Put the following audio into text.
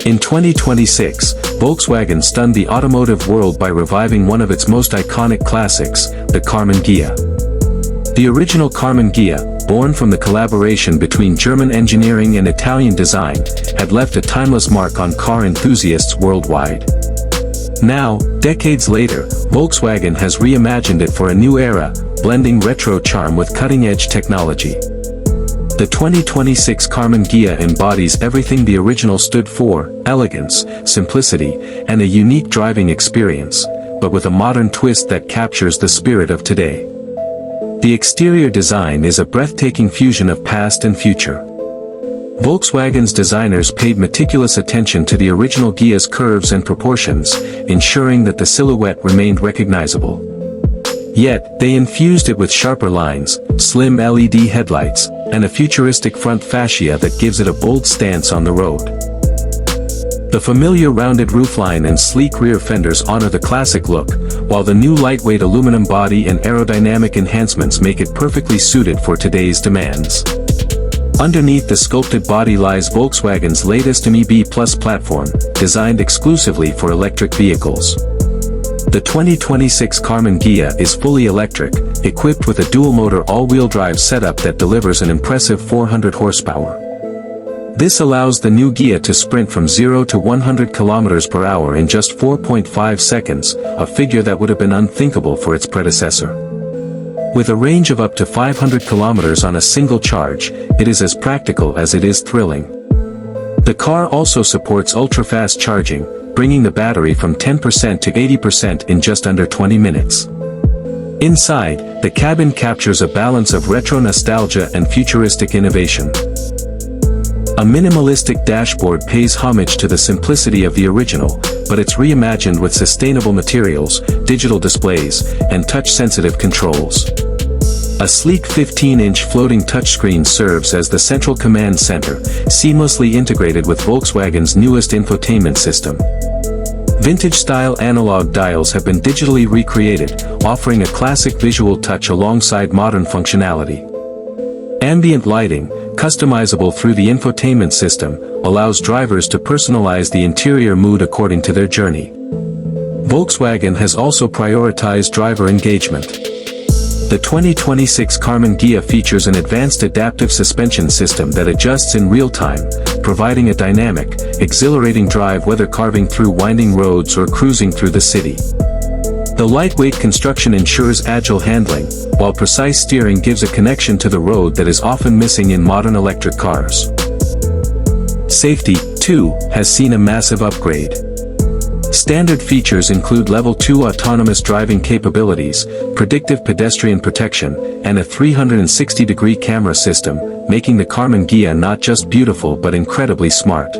In 2026, Volkswagen stunned the automotive world by reviving one of its most iconic classics, the Karmann Ghia. The original Karmann Ghia, born from the collaboration between German engineering and Italian design, had left a timeless mark on car enthusiasts worldwide. Now, decades later, Volkswagen has reimagined it for a new era, blending retro charm with cutting-edge technology. The 2026 Karmann Ghia embodies everything the original stood for: elegance, simplicity, and a unique driving experience, but with a modern twist that captures the spirit of today. The exterior design is a breathtaking fusion of past and future. Volkswagen's designers paid meticulous attention to the original Ghia's curves and proportions, ensuring that the silhouette remained recognizable. Yet, they infused it with sharper lines, slim LED headlights, and a futuristic front fascia that gives it a bold stance on the road. The familiar rounded roofline and sleek rear fenders honor the classic look, while the new lightweight aluminum body and aerodynamic enhancements make it perfectly suited for today's demands. Underneath the sculpted body lies Volkswagen's latest MEB Plus platform, designed exclusively for electric vehicles. The 2026 Karmann Ghia is fully electric, equipped with a dual-motor all-wheel drive setup that delivers an impressive 400 horsepower. This allows the new Ghia to sprint from 0 to 100 km per hour in just 4.5 seconds, a figure that would have been unthinkable for its predecessor. With a range of up to 500 km on a single charge, it is as practical as it is thrilling. The car also supports ultra-fast charging, bringing the battery from 10% to 80% in just under 20 minutes. Inside, the cabin captures a balance of retro nostalgia and futuristic innovation. A minimalistic dashboard pays homage to the simplicity of the original, but it's reimagined with sustainable materials, digital displays, and touch-sensitive controls. A sleek 15-inch floating touchscreen serves as the central command center, seamlessly integrated with Volkswagen's newest infotainment system. Vintage-style analog dials have been digitally recreated, offering a classic visual touch alongside modern functionality. Ambient lighting, customizable through the infotainment system, allows drivers to personalize the interior mood according to their journey. Volkswagen has also prioritized driver engagement. The 2026 Karmann Ghia features an advanced adaptive suspension system that adjusts in real time, providing a dynamic, exhilarating drive whether carving through winding roads or cruising through the city. The lightweight construction ensures agile handling, while precise steering gives a connection to the road that is often missing in modern electric cars. Safety, too, has seen a massive upgrade. Standard features include Level 2 autonomous driving capabilities, predictive pedestrian protection, and a 360-degree camera system, making the Karmann Ghia not just beautiful but incredibly smart.